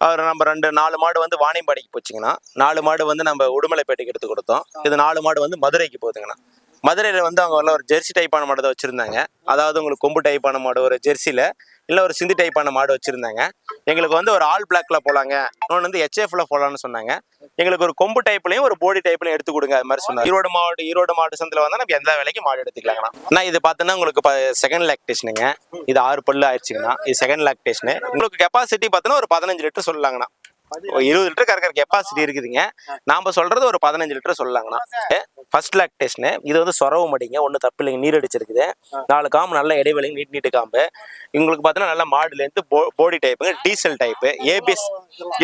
அவர் நம்ம 4 மாடு வந்து வாணியம்பாடிக்கு போச்சுங்கண்ணா. 4 மாடு வந்து நம்ம உடுமலைப்பேட்டைக்கு எடுத்து கொடுத்தோம். இது 4 மாடு வந்து மதுரைக்கு போகுதுங்கண்ணா. மதுரையில் வந்து அவங்க ஒரு ஜெர்சி டைப்பான மாடு தான் வச்சுருந்தாங்க. அதாவது உங்களுக்கு கொம்பு டைப்பான மாடு ஒரு ஜெர்சியில், இல்லை ஒரு சிந்தி டைப்பான மாடு வச்சுருந்தாங்க. எங்களுக்கு வந்து ஒரு ஆல் பிளாக்ல போகலாங்க, இன்னொன்று வந்து HFல போகலான்னு சொன்னாங்க. எங்களுக்கு ஒரு கொம்பு டைப்லையும் ஒரு போடி டைப்லையும் எடுத்து கொடுங்க அது மாதிரி சொன்னாங்க. ஈரோடு மாவட்ட சந்தையில் வந்தால் நம்ம எந்த வேலைக்கு மாடு எடுத்துக்கலாங்கண்ணா. ஆனால் இது பார்த்தோன்னா உங்களுக்கு செகண்ட் லாக்டேஷனுங்க. இது 6 பல்லு ஆயிடுச்சுங்கண்ணா. இது செகண்ட் லாக்டேஷனு. உங்களுக்கு கெப்பாசிட்டி பார்த்தோன்னா ஒரு 15 லிட்டர் சொல்லலாங்கண்ணா. 20 லிட்டர் கறக்கிற கெப்பாசிட்டி இருக்குதுங்க. நாம சொல்றது ஒரு 15 லிட்டர் சொல்லலாங்கண்ணா. ஃபர்ஸ்ட் லாக்டேஷனு. இது வந்து சொரவு மடிங்க, ஒன்றும் தப்பு இல்லைங்க. நீர் அடிச்சிருக்குது. 4 காம்பு நல்ல இடைவெளி, நீட்டு காம்பு. உங்களுக்கு பார்த்தீங்கன்னா நல்ல மாடுலேருந்து போடி டைப்புங்க, டீசல் டைப்பு, ஏபிஎஸ்.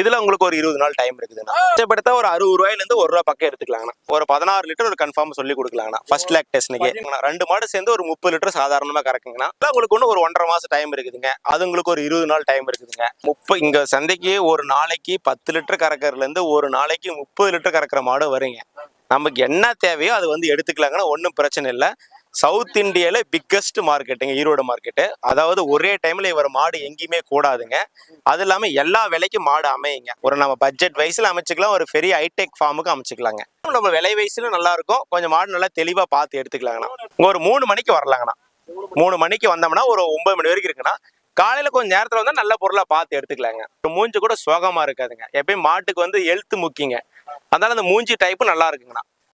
இதில் உங்களுக்கு ஒரு 20 நாள் டைம் இருக்குதுண்ணா. கஷ்டப்படுத்த ஒரு 60 ரூபாயிலேருந்து ₹1 பக்கம் எடுத்துக்கலாங்கண்ணா. ஒரு 16 லிட்டர் ஒரு கன்ஃபார்ம் சொல்லி கொடுக்கலாங்கண்ணா ஃபர்ஸ்ட் லாக்டேஷனுக்கு. 2 மாடு சேர்ந்து ஒரு 30 லிட்டர் சாதாரணமாக கறக்குங்கண்ணா. உங்களுக்கு ஒன்று ஒரு 1.5 மாதம் டைம் இருக்குதுங்க. அது உங்களுக்கு ஒரு 20 நாள் டைம் இருக்குதுங்க. இங்கே சந்தைக்கு ஒரு நாளைக்கு 10 லிட்டர் கறக்கிறதுலேருந்து ஒரு நாளைக்கு 30 லிட்டர் கறக்கிற மாடு வருங்க. நமக்கு என்ன தேவையோ அது வந்து எடுத்துக்கலாங்கன்னா ஒன்றும் பிரச்சனை இல்லை. சவுத் இந்தியாவில் பிக்கஸ்ட் மார்க்கெட்டுங்க ஈரோடு மார்க்கெட்டு. அதாவது ஒரே டைமில் இவர் மாடு எங்கேயுமே கூடாதுங்க. அது இல்லாமல் எல்லா விலைக்கும் மாடு அமையுங்க. ஒரு நம்ம பட்ஜெட் வயசில் அமைச்சிக்கலாம், ஒரு பெரிய ஹைடெக் ஃபார்முக்கு அமைச்சிக்கலாங்க. நம்ம விலை வயசுல நல்லா இருக்கும். கொஞ்சம் மாடு நல்லா தெளிவாக பார்த்து எடுத்துக்கலாங்கண்ணா. ஒரு 3 மணிக்கு வரலாங்கண்ணா. 3 மணிக்கு வந்தோம்னா ஒரு 9 மணி வரைக்கும் இருக்குண்ணா. காலையில் கொஞ்சம் நேரத்தில் வந்தால் நல்ல பொருளாக பார்த்து எடுத்துக்கலாங்க. மூஞ்சி கூட சோகமாக இருக்காதுங்க. எப்பயும் மாட்டுக்கு வந்து ஹெல்த் முக்கியங்க. அதனால அந்த மூஞ்சி டைப்பு நல்லா இருக்குங்கண்ணா.